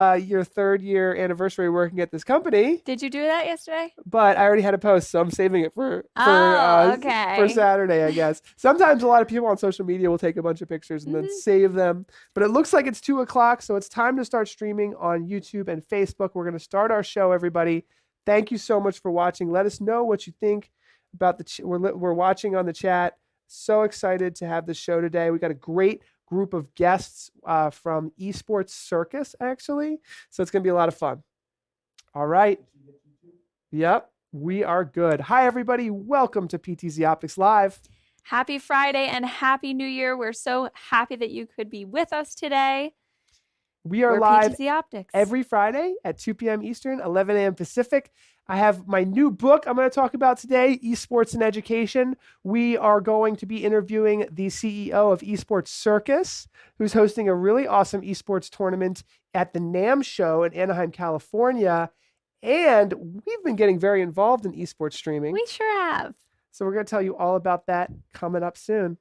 your 3rd-year anniversary working at this company, Did you do that yesterday? but I already had a post, so I'm saving it Oh, for okay. Saturday, I guess. Sometimes a lot of people on social media will take a bunch of pictures and then Hmm. save them, but it looks like it's 2 o'clock, so it's time to start streaming on YouTube and Facebook. We're going to start our show, everybody. Thank you so much for watching. Let us know what you think about we're watching on the chat. So excited to have the show today. We got a great group of guests from Esports Circus, actually. So it's going to be a lot of fun. All right. Yep, we are good. Hi, everybody. Welcome to PTZOptics Live. Happy Friday and Happy New Year. We're so happy that you could be with us today. We are We're live PTZOptics. every Friday at 2 p.m. Eastern, 11 a.m. Pacific. I have my new book I'm going to talk about today, Esports and Education. We are going to be interviewing the CEO of Esports Circus, who's hosting a really awesome esports tournament at the NAMM Show in Anaheim, California. And we've been getting very involved in esports streaming. We sure have. So we're going to tell you all about that coming up soon.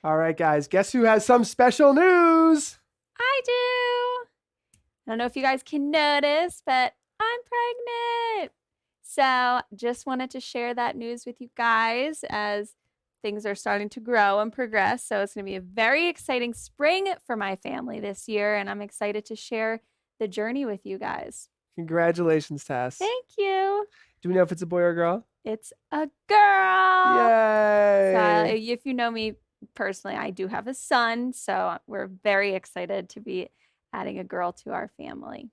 All right, guys, guess who has some special news? I do. I don't know if you guys can notice, but I'm pregnant. So just wanted to share that news with you guys as things are starting to grow and progress. So it's going to be a very exciting spring for my family this year, and I'm excited to share the journey with you guys. Congratulations, Tass. Thank you. Do we know if it's a boy or a girl? It's a girl. Yay! So if you know me personally, I do have a son, so we're very excited to be adding a girl to our family.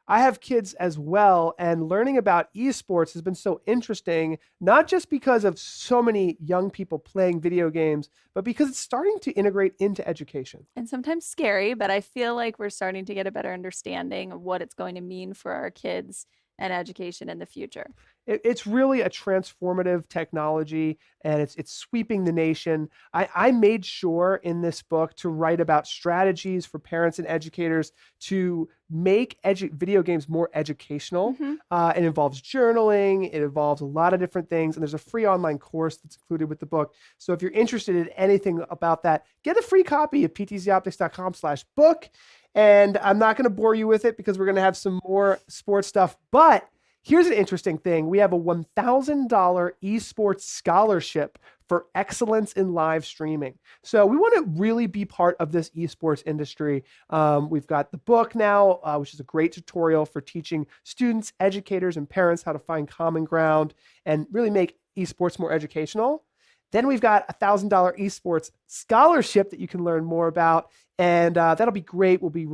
I have kids as well, and learning about esports has been so interesting, not just because of so many young people playing video games, but because it's starting to integrate into education. And sometimes scary, but I feel like we're starting to get a better understanding of what it's going to mean for our kids and education in the future. It's really a transformative technology, and it's sweeping the nation. I made sure in this book to write about strategies for parents and educators to make video games more educational. It involves journaling. It involves a lot of different things, and there's a free online course that's included with the book. So if you're interested in anything about that, get a free copy of ptzoptics.com/book. And I'm not going to bore you with it because we're going to have some more sports stuff, but here's an interesting thing. We have a $1,000 esports scholarship for excellence in live streaming. So we want to really be part of this esports industry. We've got the book now, which is a great tutorial for teaching students, educators, and parents how to find common ground and really make esports more educational. Then we've got a $1,000 esports scholarship that you can learn more about. And that'll be great. We'll be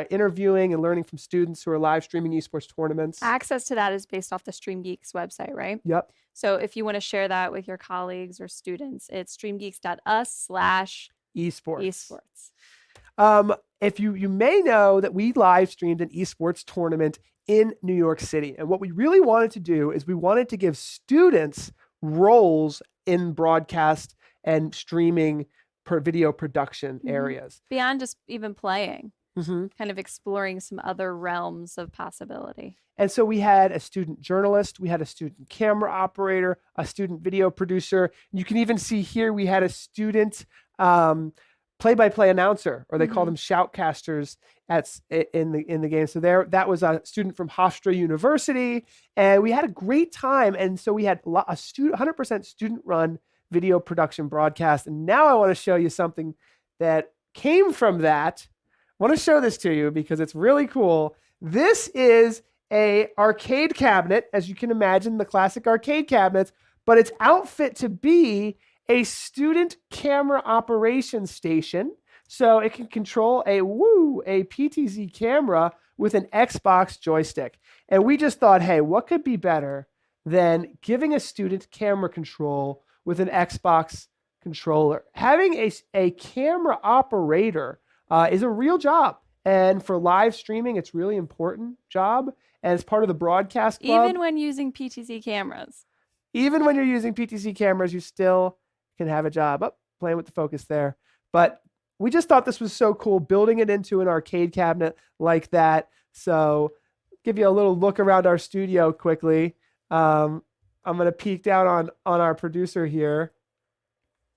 interviewing and learning from students who are live streaming esports tournaments. Access to that is based off the Stream Geeks website, right? Yep. So if you want to share that with your colleagues or students, it's streamgeeks.us/esports. If you may know that we live streamed an esports tournament in New York City. And what we really wanted to do is we wanted to give students roles in broadcast and streaming video production areas. Beyond just even playing, kind of exploring some other realms of possibility. And so we had a student journalist, we had a student camera operator, a student video producer. You can even see here we had a student play-by-play announcer, or they call them shoutcasters in the game. So that was a student from Hofstra University, and we had a great time. And so we had a 100% student-run video production broadcast. And now I want to show you something that came from that. I want to show this to you because it's really cool. This is a arcade cabinet, as you can imagine, the classic arcade cabinets, but it's outfit to be a student camera operations station. So it can control a PTZ camera with an Xbox joystick. And we just thought, hey, what could be better than giving a student camera control with an Xbox controller? Having a camera operator is a real job. And for live streaming, it's really important job. And it's part of the broadcast club. Even when using PTZ cameras. Even when you're using PTZ cameras, you still can have a job. Playing with the focus there. But we just thought this was so cool, building it into an arcade cabinet like that. So give you a little look around our studio quickly. I'm going to peek down on our producer here.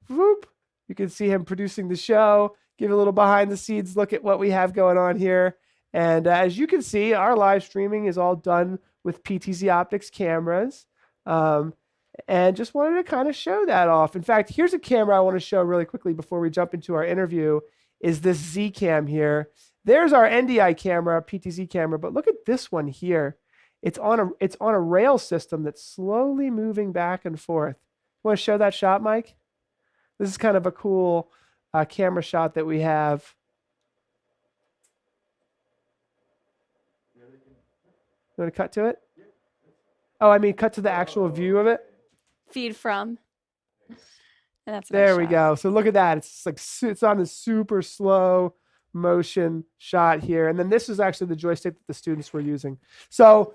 Whoop. You can see him producing the show. Give a little behind the scenes look at what we have going on here. And as you can see, our live streaming is all done with PTZOptics cameras. And just wanted to kind of show that off. In fact, here's a camera I want to show really quickly before we jump into our interview, is this Z cam here. There's our NDI camera, PTZ camera, but look at this one here. It's on a rail system that's slowly moving back and forth. Want to show that shot, Mike? This is kind of a cool camera shot that we have. You want to cut to it? Oh, I mean, cut to the actual view of it. Feed from. And that's there we go. So look at that. It's like it's on a super slow motion shot here. And then this is actually the joystick that the students were using. So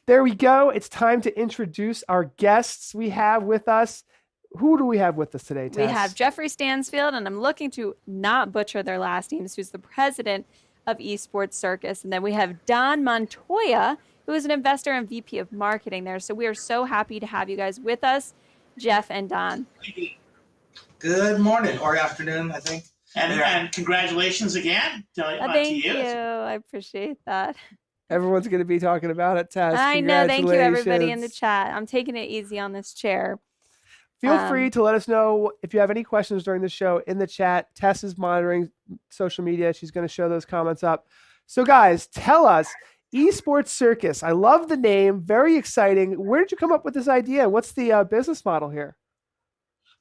there we go. It's time to introduce our guests we have with us. Who do we have with us today, Tess? We have Jeffrey Stansfield, and I'm looking to not butcher their last names, who's the president of Esports Circus. And then we have Don Montoya, who is an investor and VP of marketing there. So we are so happy to have you guys with us, Jeff and Don. Good morning or afternoon, I think. And congratulations again to Thank you. I appreciate that. Everyone's going to be talking about it, Tess. I know. Thank you, everybody in the chat. I'm taking it easy on this chair. Feel free to let us know if you have any questions during the show in the chat. Tess is monitoring social media. She's going to show those comments up. So guys, tell us, Esports Circus. I love the name. Very exciting. Where did you come up with this idea? What's the business model here?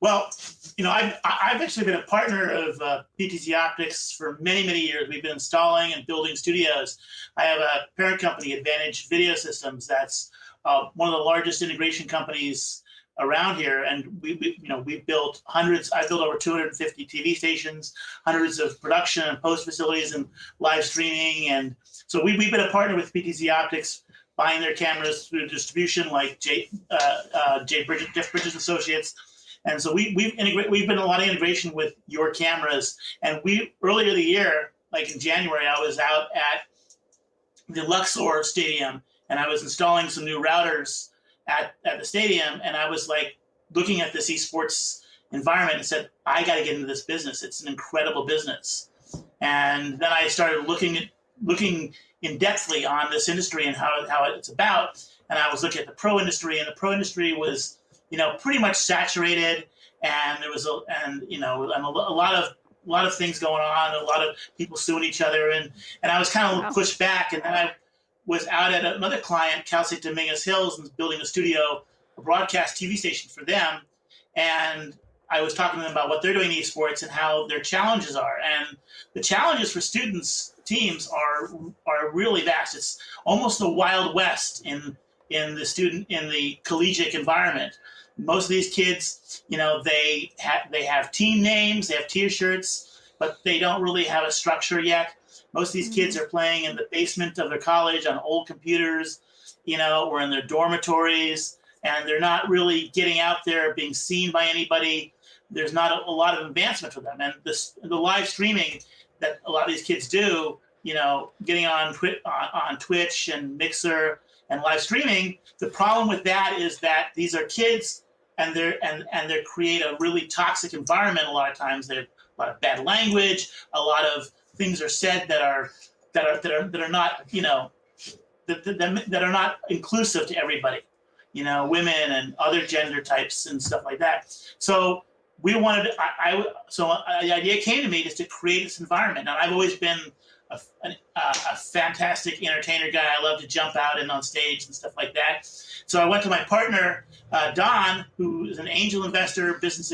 Well, you know, I've actually been a partner of PTZOptics for many, many years. We've been installing and building studios. I have a parent company, Advantage Video Systems. That's one of the largest integration companies around here, and we've built hundreds. I built over 250 TV stations, hundreds of production and post facilities, and live streaming. And so we've been a partner with PTZOptics, buying their cameras through distribution, like Jeff Bridges Associates. And so we've been a lot of integration with your cameras. And earlier in the year, like in January, I was out at the Luxor Stadium, and I was installing some new routers at the stadium, and I was like looking at this esports environment and said, I got to get into this business. It's an incredible business. And then I started looking in depthly on this industry and how it's about. And I was looking at the pro industry, and the pro industry was, pretty much saturated, and there was a lot of things going on, a lot of people suing each other, and I was kind of pushed back. And then I was out at another client, Cal State Dominguez Hills, and building a studio, a broadcast TV station for them. And I was talking to them about what they're doing in esports and how their challenges are. And the challenges for teams are really vast. It's almost the Wild West in the collegiate environment. Most of these kids, they have team names, they have T-shirts, but they don't really have a structure yet. Most of these kids are playing in the basement of their college on old computers, or in their dormitories, and they're not really getting out there, being seen by anybody. There's not a lot of advancement for them. And the live streaming that a lot of these kids do, getting on Twitch and Mixer and live streaming, the problem with that is that these are kids, and they create a really toxic environment. A lot of times, there's a lot of bad language, a lot of things are said that are not that are not inclusive to everybody, women and other gender types and stuff like that. So we wanted the idea came to me just to create this environment. Now, I've always been a fantastic entertainer guy. I love to jump out and on stage and stuff like that. So I went to my partner, Don, who is an angel investor, business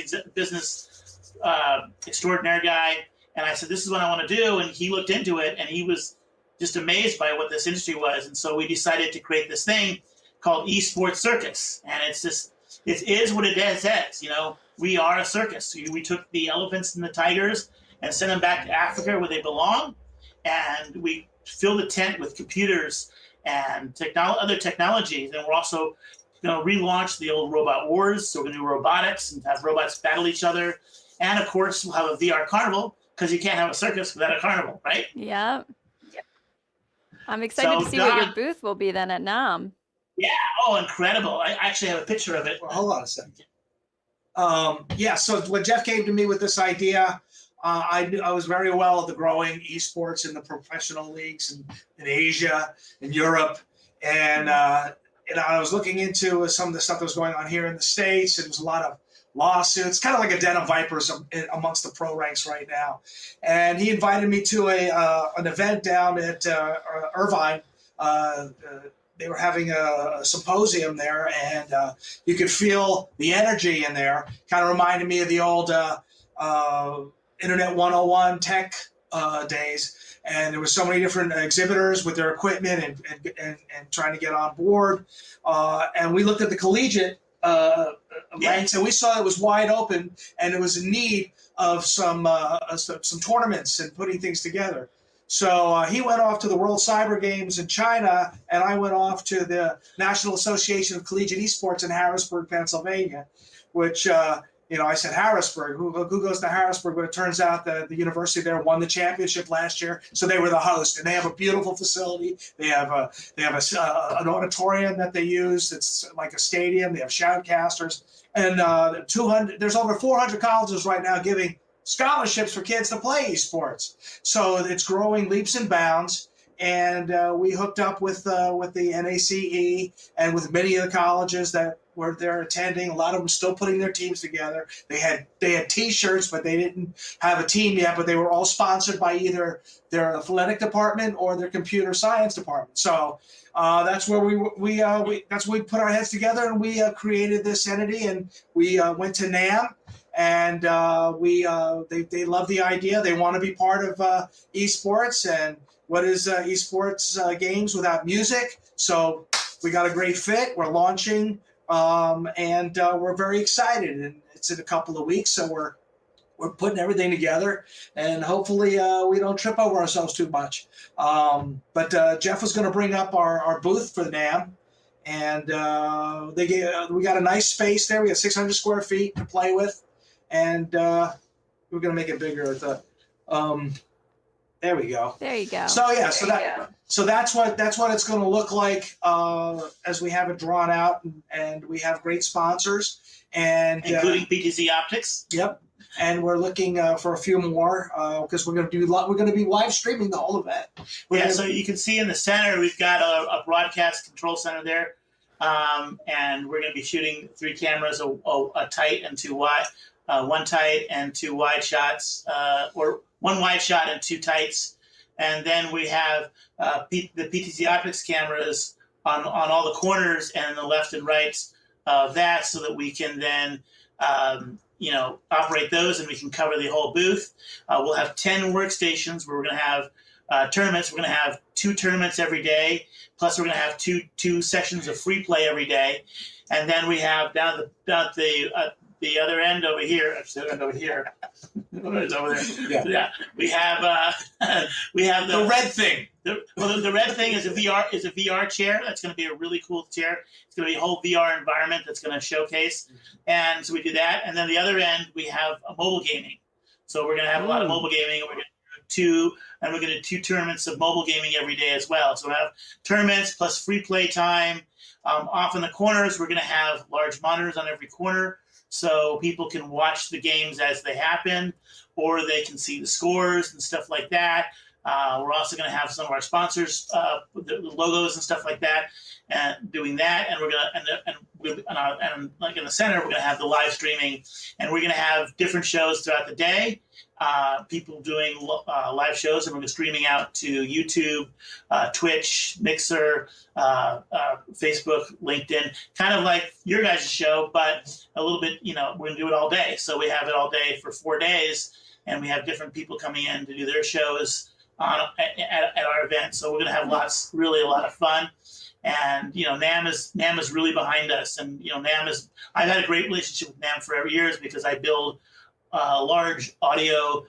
extraordinaire guy. And I said, this is what I want to do. And he looked into it, and he was just amazed by what this industry was. And so we decided to create this thing called Esports Circus. And it is what it says. We are a circus. We took the elephants and the tigers and sent them back to Africa where they belong. And we filled the tent with computers and other technologies. And we're also going to relaunch the old Robot Wars. So we're going to do robotics and have robots battle each other. And of course, we'll have a VR carnival, because you can't have a circus without a carnival, right? Yep. I'm excited to see what your booth will be then at NAMM. Yeah. Oh, incredible. I actually have a picture of it. Well, hold on a second. Yeah, so when Jeff came to me with this idea, I was very well at the growing esports in the professional leagues in Asia, in Europe, and I was looking into some of the stuff that was going on here in the States. And there was a lot of lawsuits, kind of like a den of vipers amongst the pro ranks right now. And he invited me to an event down at Irvine. They were having a symposium there, and you could feel the energy in there. Kind of reminded me of the old Internet 101 tech days. And there were so many different exhibitors with their equipment and trying to get on board. And we looked at the collegiate ranks, and we saw it was wide open, and it was in need of some tournaments and putting things together. So he went off to the World Cyber Games in China, and I went off to the National Association of Collegiate Esports in Harrisburg, Pennsylvania, which, I said Harrisburg, who goes to Harrisburg? But it turns out that the university there won the championship last year, so they were the host, and they have a beautiful facility. They have an auditorium that they use. It's like a stadium. They have shoutcasters, and there's over 400 colleges right now giving scholarships for kids to play esports. So it's growing leaps and bounds. And we hooked up with the NACE and with many of the colleges that were there attending. A lot of them still putting their teams together. They had T-shirts, but they didn't have a team yet. But they were all sponsored by either their athletic department or their computer science department. So that's where we put our heads together, and we created this entity. And we went to NAMM. And they love the idea. They want to be part of esports. And what is esports games without music? So we got a great fit. We're launching, and we're very excited. And it's in a couple of weeks, so we're putting everything together. And hopefully we don't trip over ourselves too much. But Jeff was going to bring up our booth for the NAMM. And we got a nice space there. We got 600 square feet to play with. And we're gonna make it bigger. There we go. There you go. So yeah, so that's what it's gonna look like as we have it drawn out, and we have great sponsors, and including PTZOptics. Yep. And we're looking for a few more because we're gonna be live streaming the whole event. So you can see in the center we've got a broadcast control center there, and we're gonna be shooting 3 cameras, a tight and 2 wide. 1 tight and 2 wide shots, or 1 wide shot and 2 tights. And then we have the PTZOptics cameras on all the corners and the left and rights of that, so that we can then, operate those, and we can cover the whole booth. We'll have 10 workstations where we're going to have tournaments. We're going to have 2 tournaments every day, plus we're going to have two sessions of free play every day. And then we have down at the other end over here. Actually, the end over here. It's over there. Yeah. We have the red thing. The red thing is a VR chair. That's going to be a really cool chair. It's going to be a whole VR environment that's going to showcase. And so we do that. And then the other end, we have a mobile gaming. So we're going to have a lot of mobile gaming. We're going to do 2 tournaments of mobile gaming every day as well. So we have tournaments plus free play time. Off in the corners, we're going to have large monitors on every corner, so people can watch the games as they happen, or they can see the scores and stuff like that. We're also going to have some of our sponsors, the logos and stuff like that, and doing that. And we're going to, and like in the center, we're going to have the live streaming, and we're going to have different shows throughout the day. People doing live shows, and we're streaming out to YouTube, Twitch, Mixer, Facebook, LinkedIn, kind of like your guys' show, but a little bit, we're going to do it all day. So we have it all day for 4 days, and we have different people coming in to do their shows at our event. So we're going to have really a lot of fun. And, NAMM is really behind us. And, I've had a great relationship with NAMM for years, because I build large audio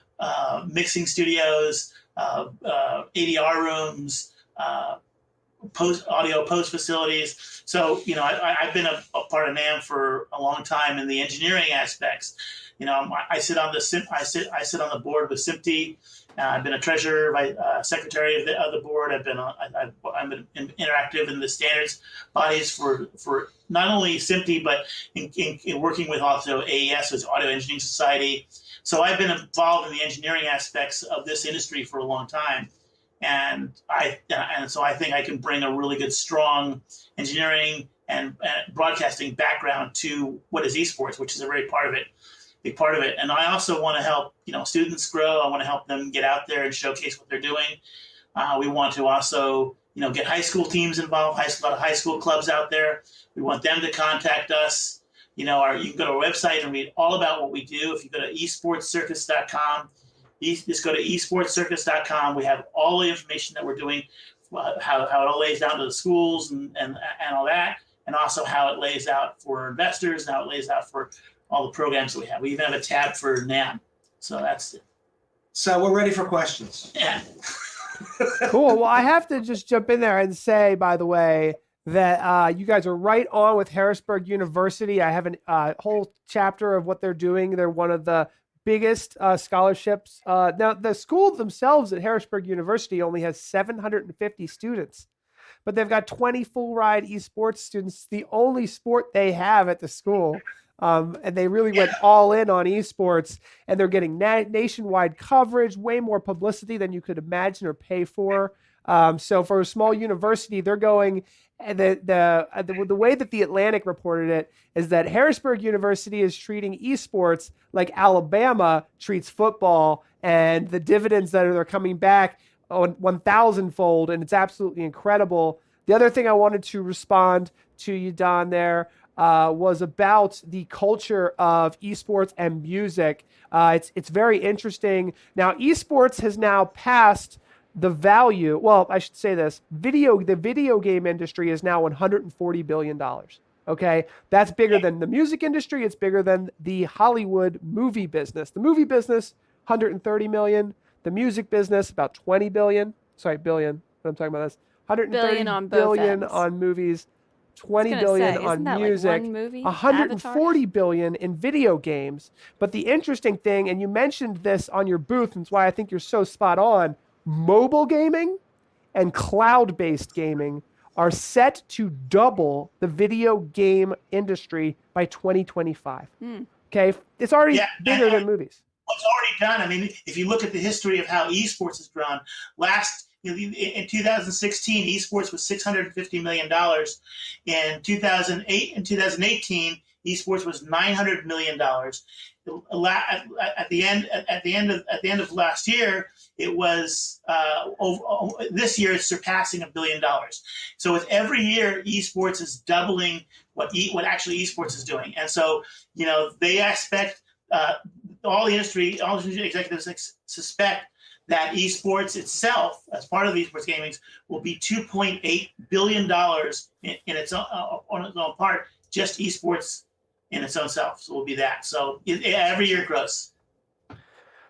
mixing studios, ADR rooms, audio post facilities. So, I've been a part of NAMM for a long time in the engineering aspects. I sit on the board with SIMTE. I've been a treasurer, secretary of the board. I'm interactive in the standards bodies for not only SIMTE, but in working with also AES, with Audio Engineering Society. So I've been involved in the engineering aspects of this industry for a long time. And so I think I can bring a really good, strong engineering and broadcasting background to what is esports, which is a big part of it. And I also want to help, students grow. I want to help them get out there and showcase what they're doing. We want to also, get high school teams involved, a lot of high school clubs out there. We want them to contact us. You can go to our website and read all about what we do. If you go to esportscircus.com, just go to esportscircus.com. We have all the information that we're doing, how it all lays down to the schools and all that, and also how it lays out for investors and how it lays out for all the programs that we have. We even have a tab for NAMM. So that's it. So we're ready for questions. Yeah. Cool. Well, I have to just jump in there and say, by the way, that you guys are right on with Harrisburg University. I have a whole chapter of what they're doing. They're one of the biggest scholarships. Now, the school themselves at Harrisburg University only has 750 students, but they've got 20 full-ride esports students, the only sport they have at the school. And they really went all in on esports, and they're getting nationwide coverage, way more publicity than you could imagine or pay for. So for a small university, they're going, and the way that the Atlantic reported it is that Harrisburg University is treating esports like Alabama treats football, and the dividends that are coming back on 1,000-fold, and it's absolutely incredible. The other thing I wanted to respond to you, Don, there was about the culture of esports and music. It's very interesting. Now, esports has now passed the value. Well, I should say this: the video game industry is now $140 billion. Okay, that's bigger than the music industry. It's bigger than the Hollywood movie business. The movie business, 130 million. The music business, about 20 billion. Sorry, billion. What I'm talking about, this 130 billion on movies. 20 billion on music, like 140 billion in video games. But the interesting thing, and you mentioned this on your booth, and it's why I think you're so spot on, mobile gaming and cloud-based gaming are set to double the video game industry by 2025. Okay, it's already bigger than movies. It's already done. I mean, if you look at the history of how esports has grown, in 2016, esports was $650 million. In 2008 and 2018, esports was $900 million. At the end of last year, it was this year it's surpassing $1 billion. So with every year, esports is doubling what actually esports is doing, and so they expect all the industry executives suspect that esports itself, as part of the esports gaming, will be $2.8 billion in its own, on its own part, just esports in its own self. So it will be that. So every year it grows.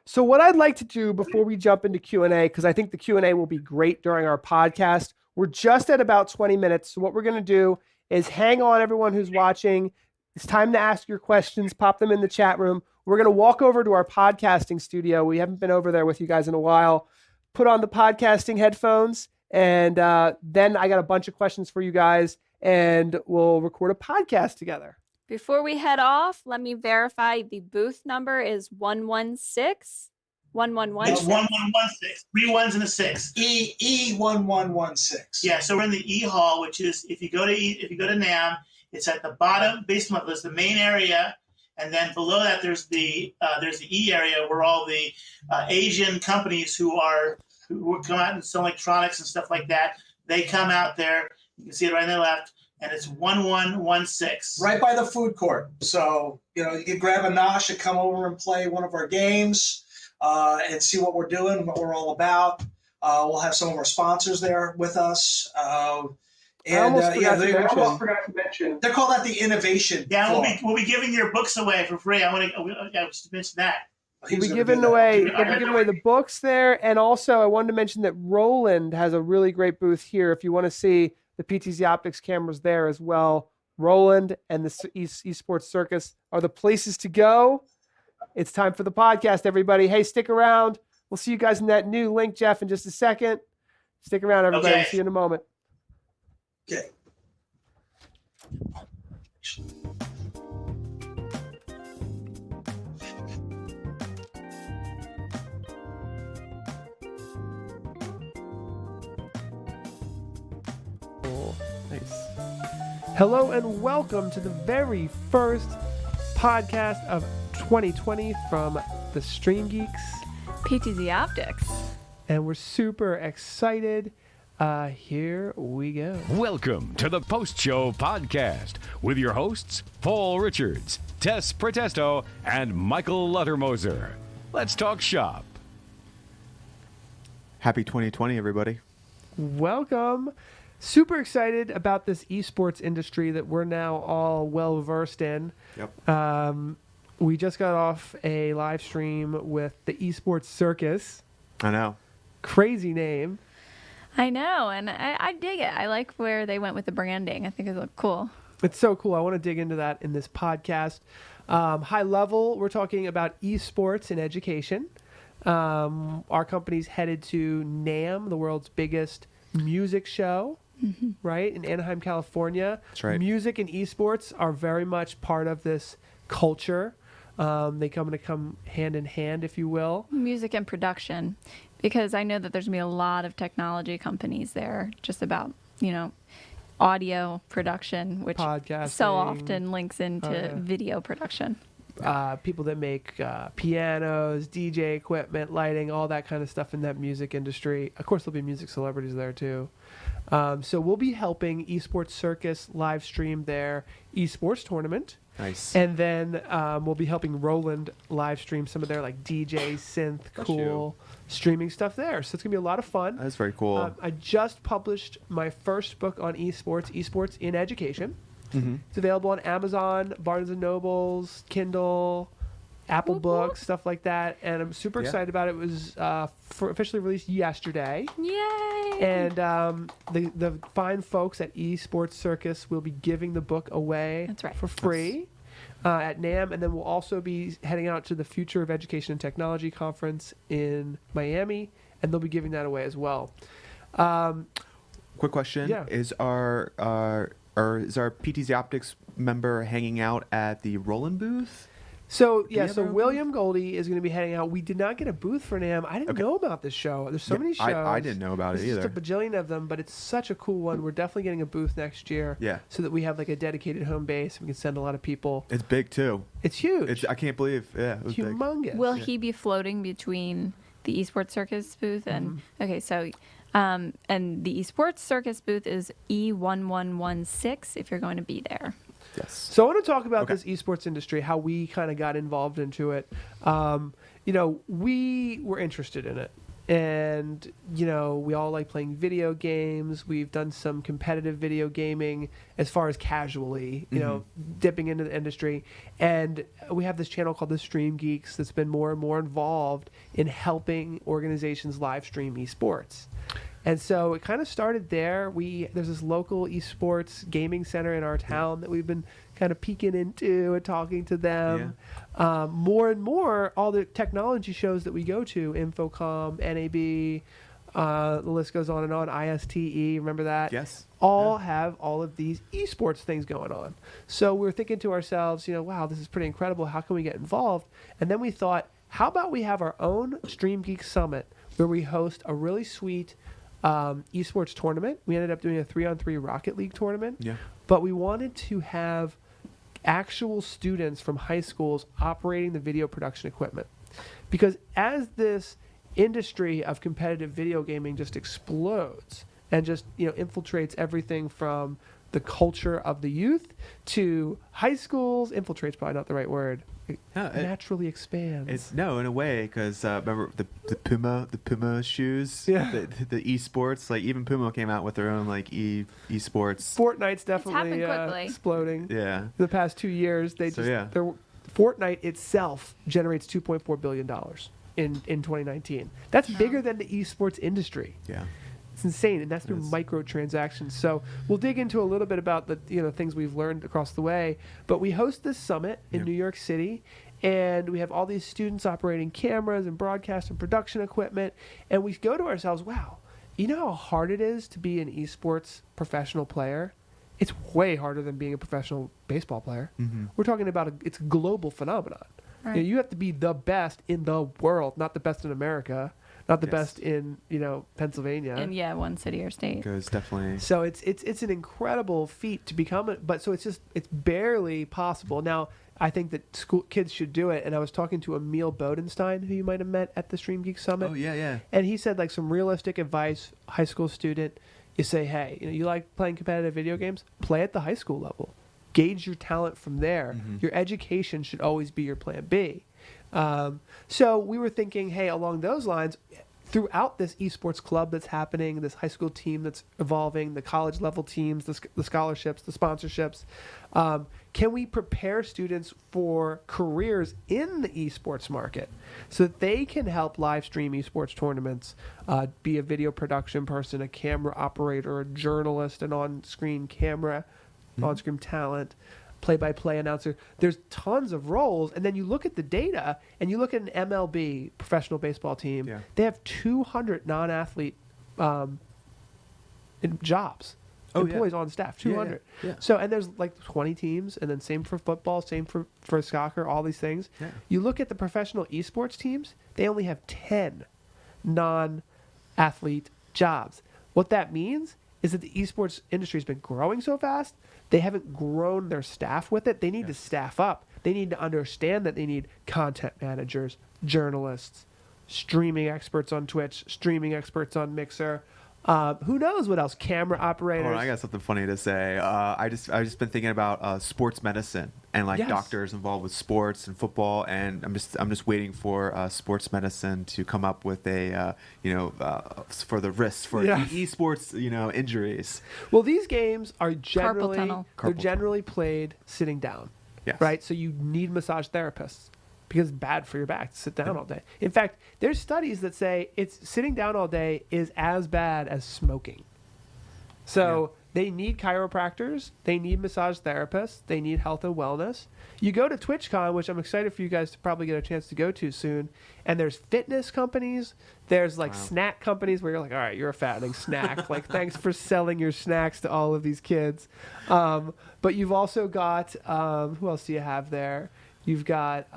So what I'd like to do before we jump into Q&A, because I think the Q&A will be great during our podcast, we're just at about 20 minutes. So what we're going to do is hang on, everyone who's watching. It's time to ask your questions. Pop them in the chat room. We're going to walk over to our podcasting studio. We haven't been over there with you guys in a while. Put on the podcasting headphones, and then I got a bunch of questions for you guys, and we'll record a podcast together. Before we head off, let me verify the booth number is 116. 1116. It's 1116. 3 ones and a 6. E1116. Yeah, so we're in the E hall, which is if you go to NAMM, it's at the bottom basement. There's the main area. And then below that, there's the E area where all the Asian companies who come out and sell electronics and stuff like that, they come out there. You can see it right on the left, and it's 1116. Right by the food court. So, you can grab a nosh and come over and play one of our games and see what we're doing, what we're all about. We'll have some of our sponsors there with us. I almost forgot to mention. They're called that the innovation. Yeah, we'll be giving your books away for free. I want to mention that. We'll be giving away the books there, and also I wanted to mention that Roland has a really great booth here. If you want to see the PTZOptics cameras there as well, Roland and the Esports Circus are the places to go. It's time for the podcast, everybody. Hey, stick around. We'll see you guys in that new link, Jeff, in just a second. Stick around, everybody. Okay. See you in a moment. Okay. Oh, nice. Hello and welcome to the very first podcast of 2020 from the Stream Geeks. PTZOptics. And we're super excited. Here we go. Welcome to the post-show podcast with your hosts, Paul Richards, Tess Protesto, and Michael Luttermoser. Let's talk shop. Happy 2020, everybody. Welcome. Super excited about this esports industry that we're now all well versed in. Yep. We just got off a live stream with the Esports Circus. I know. Crazy name. I know, and I dig it. I like where they went with the branding. I think it looked cool. It's so cool. I want to dig into that in this podcast. High level, we're talking about esports in education. Our company's headed to NAMM, the world's biggest music show, right, in Anaheim, California. That's right. Music and esports are very much part of this culture. They come hand in hand, if you will. Music and production, because I know that there's going to be a lot of technology companies there just about, audio production, which Podcasting. so often links into video production. People that make pianos, DJ equipment, lighting, all that kind of stuff in that music industry. Of course, there'll be music celebrities there too. So we'll be helping Esports Circus live stream their esports tournament. Nice. And then we'll be helping Roland live stream some of their like DJ, synth, cool streaming stuff there. So it's going to be a lot of fun. That's very cool. I just published my first book on esports in education. Mm-hmm. It's available on Amazon, Barnes & Nobles, Kindle, Apple Whoop, whoop. Books, stuff like that. And I'm super excited about it. It was officially released yesterday. Yay! And the fine folks at Esports Circus will be giving the book away That's right. for free at NAMM. And then we'll also be heading out to the Future of Education and Technology Conference in Miami. And they'll be giving that away as well. Quick question. Yeah. Is our PTZOptics member hanging out at the Roland booth? So, we have so our own William Goldie is going to be heading out. We did not get a booth for NAMM. I didn't know about this show. There's so many shows. I didn't know about it There's either. just a bajillion of them, but it's such a cool one. We're definitely getting a booth next year. Yeah. So that we have like a dedicated home base. We can send a lot of people. It's big too. It's huge. I can't believe. Yeah, it was big. humongous. Will he be floating between the Esports Circus booth and okay, so and the Esports Circus booth is E1116 if you're going to be there. Yes. So I want to talk about this esports industry, how we kind of got involved into it. We were interested in it. And, we all like playing video games. We've done some competitive video gaming as far as casually, dipping into the industry. And we have this channel called the Stream Geeks that's been more and more involved in helping organizations live stream esports. And so it kind of started there. There's this local esports gaming center in our town that we've been kind of peeking into and talking to them. Yeah. More and more, all the technology shows that we go to, Infocom, NAB, the list goes on and on, ISTE, remember that? Yes. All have all of these esports things going on. So we were thinking to ourselves, wow, this is pretty incredible. How can we get involved? And then we thought, how about we have our own Stream Geek Summit where we host a really sweet esports tournament. We ended up doing a 3-on-3 Rocket League tournament. Yeah. But we wanted to have actual students from high schools operating the video production equipment. Because as this industry of competitive video gaming just explodes and just, infiltrates everything from the culture of the youth to high schools, infiltrate's probably not the right word. Naturally expands. In a way, because remember the Puma shoes, Yeah. the esports, like even Puma came out with their own like esports. Fortnite's definitely happened quickly. exploding. Yeah. The past 2 years, Fortnite itself generates $2.4 billion in 2019. That's bigger than the esports industry. Yeah. It's insane, and that's through microtransactions. So we'll dig into a little bit about the things we've learned across the way. But we host this summit in New York City, and we have all these students operating cameras and broadcast and production equipment, and we go to ourselves, wow, you know how hard it is to be an esports professional player? It's way harder than being a professional baseball player. We're talking about it's a global phenomenon. Right. You know, you have to be the best in the world, not the best in America, not the best in, you know, Pennsylvania. In one city or state. Goes definitely. So it's an incredible feat to become it, but so it's barely possible. Now, I think that school kids should do it, and I was talking to Emil Bodenstein, who you might have met at the Stream Geek Summit. Oh yeah. And he said, like, some realistic advice, high school student, you say, hey, you know, you like playing competitive video games? Play at the high school level. Gauge your talent from there. Your education should always be your plan B. So we were thinking, hey, along those lines, throughout this esports club that's happening, this high school team that's evolving, the college level teams, the scholarships, the sponsorships, can we prepare students for careers in the esports market so that they can help live stream esports tournaments, be a video production person, a camera operator, a journalist, an on-screen camera, on-screen talent, play-by-play announcer. There's tons of roles, and then you look at the data, and you look at an MLB professional baseball team. Yeah. They have 200 non-athlete jobs, employees on staff. 200. Yeah. So, and there's like 20 teams, and then same for football, same for soccer, all these things. Yeah. You look at the professional esports teams; they only have 10 non-athlete jobs. What that means is that the esports industry has been growing so fast, they haven't grown their staff with it. They need to staff up. They need to understand that they need content managers, journalists, streaming experts on Twitch, streaming experts on Mixer. Who knows what else? Camera operators. Hold on, I got something funny to say. I just been thinking about sports medicine and like doctors involved with sports and football, and I'm just waiting for sports medicine to come up with a for the risks for esports injuries. Well, these games are Carpal tunnel. generally played sitting down. Yes. Right? So you need massage therapists because it's bad for your back to sit down all day. In fact, there's studies that say it's sitting down all day is as bad as smoking. So they need chiropractors, they need massage therapists, they need health and wellness. You go to TwitchCon, which I'm excited for you guys to probably get a chance to go to soon, and there's fitness companies, there's like snack companies where you're like, all right, you're a fattening snack. Like, thanks for selling your snacks to all of these kids. But you've also got, who else do you have there? You've got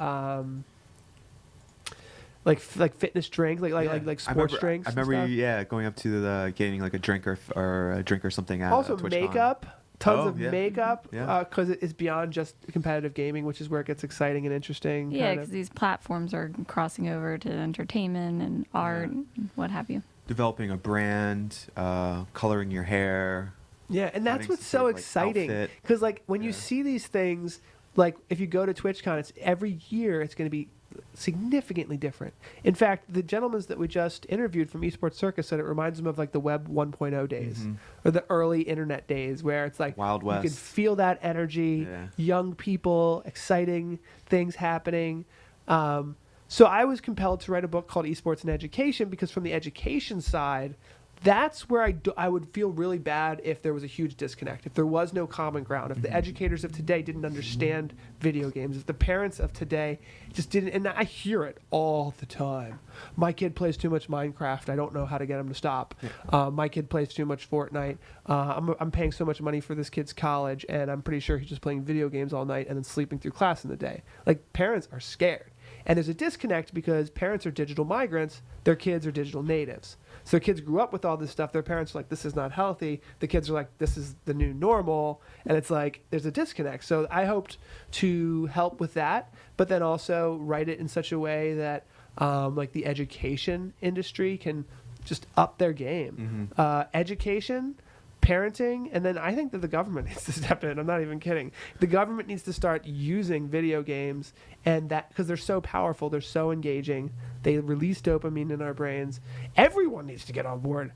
like fitness drinks, like sports drinks. I remember you, going up to the getting like a drink or a drink or something. At also TwitchCon. makeup, tons of makeup, Yeah. because it's beyond just competitive gaming, which is where it gets exciting and interesting. Yeah, kind because of. these platforms are crossing over to entertainment and art and what have you. Developing a brand, coloring your hair. Yeah, and that's finding what's some so sort of, like, exciting, outfit. because like when you see these things, like if you go to TwitchCon, it's every year it's going to be significantly different. In fact, the gentlemen that we just interviewed from Esports Circus said it reminds them of like the Web 1.0 days or the early internet days where it's like Wild West. You can feel that energy, young people, exciting things happening. So I was compelled to write a book called Esports and Education because from the education side, that's where I would feel really bad if there was a huge disconnect, if there was no common ground, if the educators of today didn't understand video games, if the parents of today just didn't, and I hear it all the time. My kid plays too much Minecraft. I don't know how to get him to stop. My kid plays too much Fortnite. I'm paying so much money for this kid's college, and I'm pretty sure he's just playing video games all night and then sleeping through class in the day. Like, parents are scared. And there's a disconnect because parents are digital migrants, their kids are digital natives. So kids grew up with all this stuff. Their parents are like, this is not healthy. The kids are like, this is the new normal. And it's like, there's a disconnect. So I hoped to help with that, but then also write it in such a way that like the education industry can just up their game. Education, parenting, and then I think that the government needs to step in. I'm not even kidding. The government needs to start using video games, and that because they're so powerful, they're so engaging, they release dopamine in our brains. Everyone needs to get on board.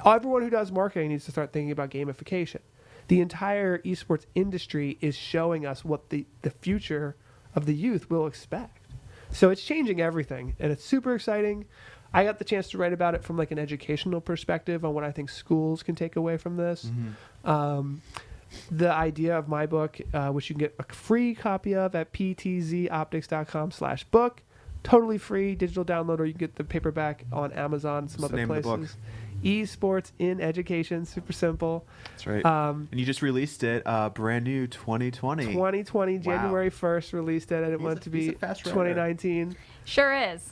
Everyone who does marketing needs to start thinking about gamification. The entire esports industry is showing us what the future of the youth will expect. So it's changing everything, and it's super exciting. I got the chance to write about it from like an educational perspective on what I think schools can take away from this. the idea of my book, which you can get a free copy of at PTZOptics.com/book. Totally free digital download, or you can get the paperback on Amazon and some What's the other name of the book? places. Esports in Education, super simple. That's right. And you just released it, brand new 2020. 2020, Wow. January 1st, released it. I didn't want it to he's be a fast writer. 2019. Sure is.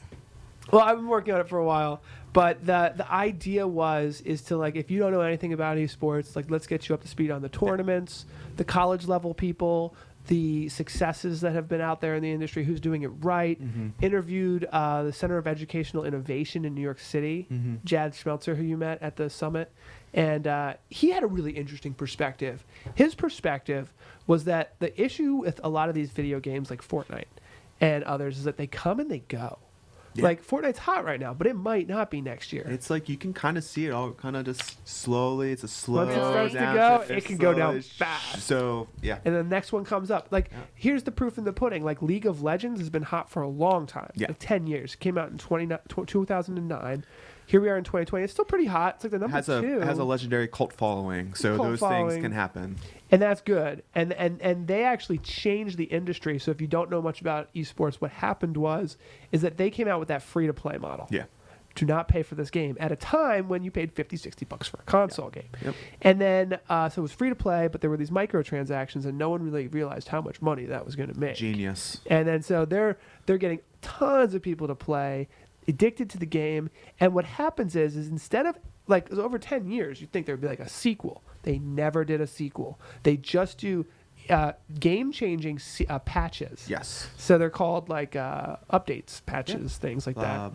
Well, I've been working on it for a while, but the idea is to, like, if you don't know anything about esports, like, let's get you up to speed on the tournaments, the college level people, the successes that have been out there in the industry, who's doing it right. Interviewed the Center of Educational Innovation in New York City, Jad Schmelzer, who you met at the summit, and he had a really interesting perspective. His perspective was that the issue with a lot of these video games like Fortnite and others is that they come and they go. Yeah. Like, Fortnite's hot right now, but it might not be next year. It's like you can kind of see it all kind of just slowly. It's a slow Once it starts to down go, shift, it can go down slowly. fast. So, yeah. And the next one comes up. Like, here's the proof in the pudding. Like, League of Legends has been hot for a long time. Yeah. Like 10 years. It came out in 2009. Here we are in 2020. It's still pretty hot. It's like the number two. It has a legendary cult following, so Cult those following. things can happen. And that's good. And they actually changed the industry. So if you don't know much about esports, what happened is that they came out with that free-to-play model. Yeah. Do not pay for this game at a time when you paid $50-$60 for a console game. Yep. And then, so it was free to play, but there were these microtransactions, and no one really realized how much money that was going to make. Genius. And then, so they're getting tons of people to play, addicted to the game. And what happens is instead of, like, over 10 years, you'd think there'd be like a sequel. They never did a sequel. They just do game-changing patches. Yes. So they're called like updates, patches, things like that.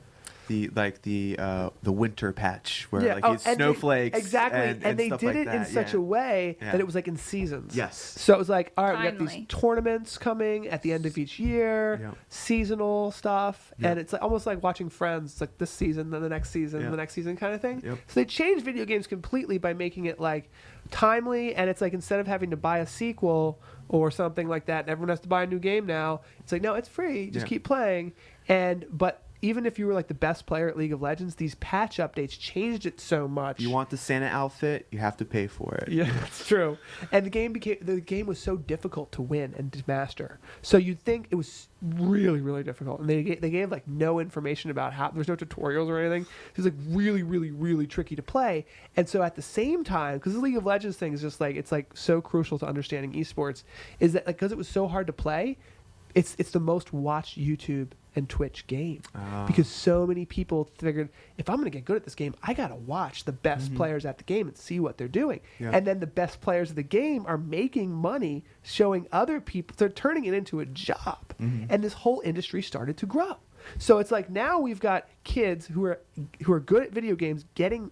The winter patch where like these and snowflakes exactly, and they stuff did like it in that. such Yeah. a way Yeah. that it was like in seasons. Yes. So it was like, all right, we got Finally. these tournaments coming at the end of each year, Yeah. seasonal stuff, Yeah. and it's like, almost like watching Friends. It's like this season, then the next season, Yeah. the next season kind of thing. Yep. So they changed video games completely by making it like timely, and it's like instead of having to buy a sequel or something like that, and everyone has to buy a new game now, it's like, no, it's free. Just Yeah. keep playing. But even if you were like the best player at League of Legends, these patch updates changed it so much. You want the Santa outfit, you have to pay for it. Yeah, that's true. And the game was so difficult to win and to master. So you'd think it was really, really difficult. And they gave like no information about how. There's no tutorials or anything. It was like really, really, really tricky to play. And so at the same time, because the League of Legends thing is just like, it's like so crucial to understanding esports, is that like because it was so hard to play, it's the most watched YouTube and Twitch game because so many people figured, if I'm going to get good at this game, I got to watch the best players at the game and see what they're doing. Yeah. And then the best players of the game are making money showing other people. They're turning it into a job. And this whole industry started to grow. So it's like now we've got kids who are good at video games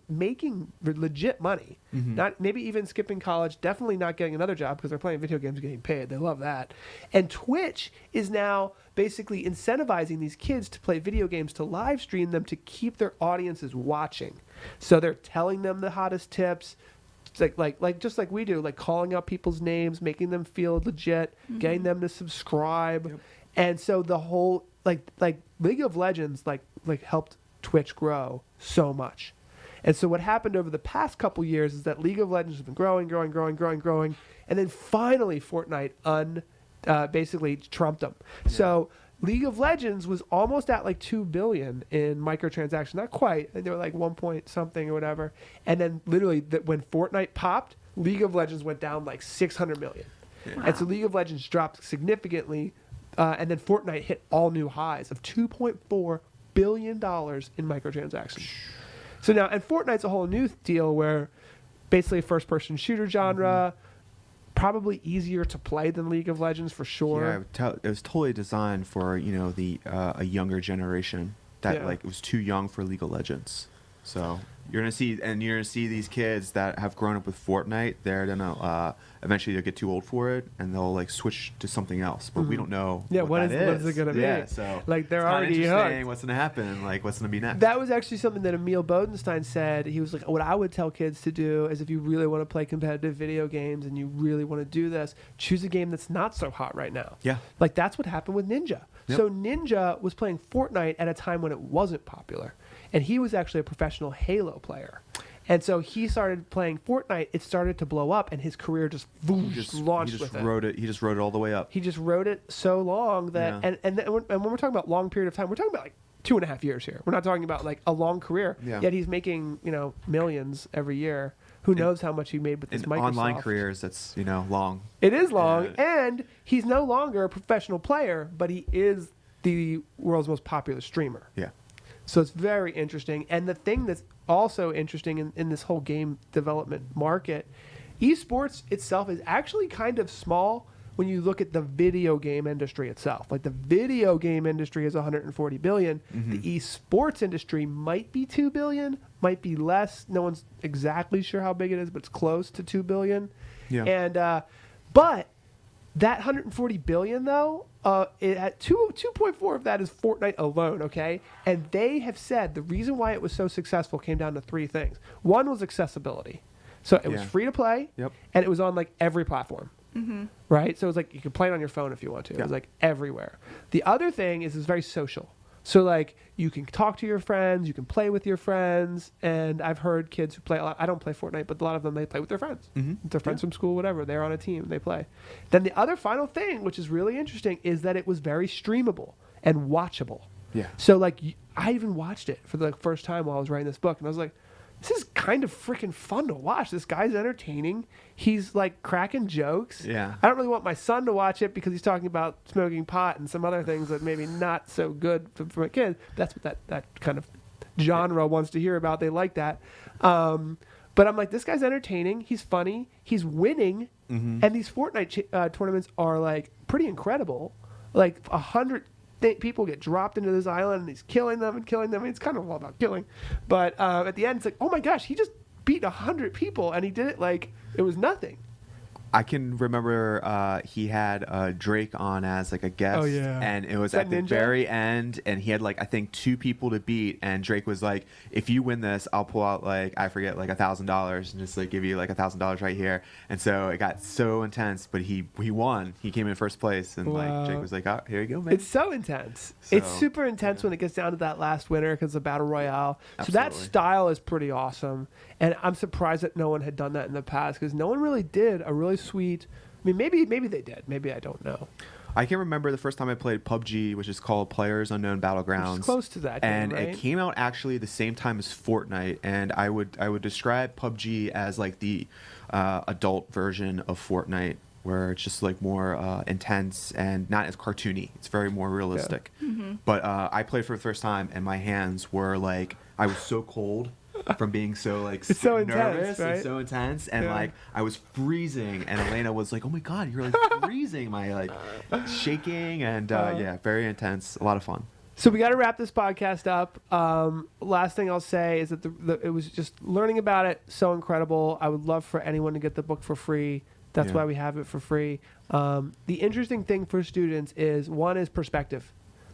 making legit money. Not maybe even skipping college, definitely not getting another job because they're playing video games and getting paid. They love that. And Twitch is now basically incentivizing these kids to play video games, to live stream them, to keep their audiences watching. So they're telling them the hottest tips. It's like just like we do, like calling out people's names, making them feel legit, getting them to subscribe. Yep. And so the whole like League of Legends like helped Twitch grow so much. And so what happened over the past couple years is that League of Legends has been growing, and then finally Fortnite basically trumped them. Yeah. So League of Legends was almost at like 2 billion in microtransactions, not quite. They were like 1 point something or whatever. And then literally when Fortnite popped, League of Legends went down like 600 million. Yeah. And so League of Legends dropped significantly. And then Fortnite hit all new highs of $2.4 billion in microtransactions. So now, and Fortnite's a whole new deal where basically a first-person shooter genre, probably easier to play than League of Legends for sure. Yeah, it was totally designed for a younger generation that like it was too young for League of Legends. So you're gonna see these kids that have grown up with Fortnite. They're gonna eventually they'll get too old for it and they'll like switch to something else. But we don't know. Yeah, what that is it gonna be? Yeah, so like they're it's already interesting hooked. What's gonna happen? Like what's gonna be next? That was actually something that Emil Bodenstein said. He was like, what I would tell kids to do is if you really want to play competitive video games and you really want to do this, choose a game that's not so hot right now. Yeah. Like that's what happened with Ninja. Yep. So Ninja was playing Fortnite at a time when it wasn't popular. And he was actually a professional Halo player. And so he started playing Fortnite. It started to blow up, and his career just launched with it. He just rode it all the way up. He just rode it so long that, and when we're talking about long period of time, we're talking about like 2.5 years here. We're not talking about like a long career. Yeah. Yet he's making millions every year. Who knows how much he made with this Microsoft? Online careers, that's long. It is long, and he's no longer a professional player, but he is the world's most popular streamer. Yeah. So it's very interesting. And the thing that's also interesting in this whole game development market, esports itself is actually kind of small when you look at the video game industry itself. Like the video game industry is 140 billion. Mm-hmm. The esports industry might be 2 billion, might be less. No one's exactly sure how big it is, but it's close to 2 billion. Yeah. And but that 140 billion though, it had 2.4 of that is Fortnite alone, okay? And they have said the reason why it was so successful came down to 3 things. One was accessibility. So it was free to play, and it was on like every platform. Mm-hmm. Right? So it was like you could play it on your phone if you want to. It was like everywhere. The other thing is it's very social. So like you can talk to your friends, you can play with your friends, and I've heard kids who play a lot. I don't play Fortnite, but a lot of them, they play with their friends. Mm-hmm. With their friends from school, whatever. They're on a team, they play. Then the other final thing, which is really interesting, is that it was very streamable and watchable. Yeah. So like I even watched it for the first time while I was writing this book, and I was like, this is kind of freaking fun to watch. This guy's entertaining. He's like cracking jokes. Yeah. I don't really want my son to watch it because he's talking about smoking pot and some other things that maybe not so good for my kids. That's what that kind of genre wants to hear about. They like that. But I'm like, this guy's entertaining. He's funny. He's winning. Mm-hmm. And these Fortnite tournaments are like pretty incredible. Like 100 people get dropped into this island and he's killing them. I mean, it's kind of all about killing, but at the end it's like, oh my gosh, he just beat 100 people and he did it like it was nothing. I can remember he had Drake on as like a guest. Oh, yeah. And it was at the very end, and he had like I think 2 people to beat, and Drake was like, if you win this, I'll pull out like I forget like $1,000 and just like give you like $1,000 right here. And so it got so intense, but he won. He came in first place, and like Drake was like, oh, here you go, man. It's so intense. It's super intense when it gets down to that last winner because it's a battle royale. Absolutely. So that style is pretty awesome. And I'm surprised that no one had done that in the past because no one really did a really sweet. I mean, maybe they did. Maybe I don't know. I can remember the first time I played PUBG, which is called Players Unknown Battlegrounds. It's close to that. And right? It came out actually the same time as Fortnite. And I would describe PUBG as like the adult version of Fortnite, where it's just like more intense and not as cartoony. It's very more realistic. Yeah. Mm-hmm. But I played for the first time, and my hands were like, I was so cold from being so like it's so nervous intense, right? and so intense, and like I was freezing, and Elena was like, oh my god, you're like freezing, my like shaking, and very intense, a lot of fun. So we got to wrap this podcast up. Last thing I'll say is that it was just learning about it so incredible. I would love for anyone to get the book for free. That's why we have it for free. The interesting thing for students is, one is perspective.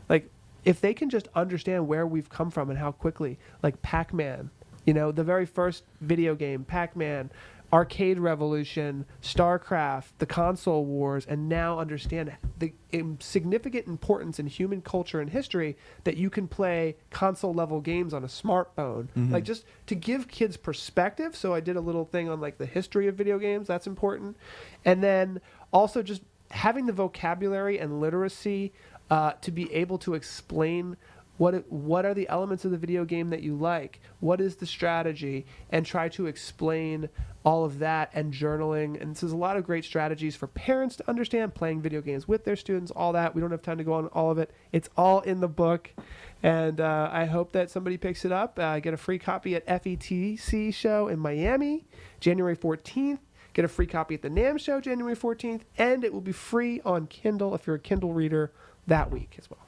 Like if they can just understand where we've come from and how quickly, like Pac-Man, the very first video game, Pac-Man, Arcade Revolution, StarCraft, the console wars, and now understand the significant importance in human culture and history that you can play console level games on a smartphone. Mm-hmm. Like just to give kids perspective. So I did a little thing on like the history of video games. That's important. And then also just having the vocabulary and literacy to be able to explain what are the elements of the video game that you like? What is the strategy? And try to explain all of that, and journaling. And this is a lot of great strategies for parents to understand, playing video games with their students, all that. We don't have time to go on all of it. It's all in the book. And I hope that somebody picks it up. Get a free copy at FETC Show in Miami, January 14th. Get a free copy at the NAMM Show, January 14th. And it will be free on Kindle if you're a Kindle reader that week as well.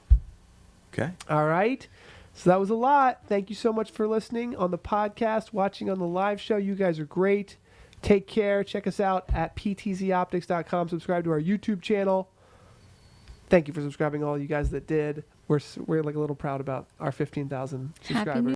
Okay. All right. So that was a lot. Thank you so much for listening on the podcast, watching on the live show. You guys are great. Take care. Check us out at PTZOptics.com. Subscribe to our YouTube channel. Thank you for subscribing, all you guys that did. We're like a little proud about our 15,000 subscribers.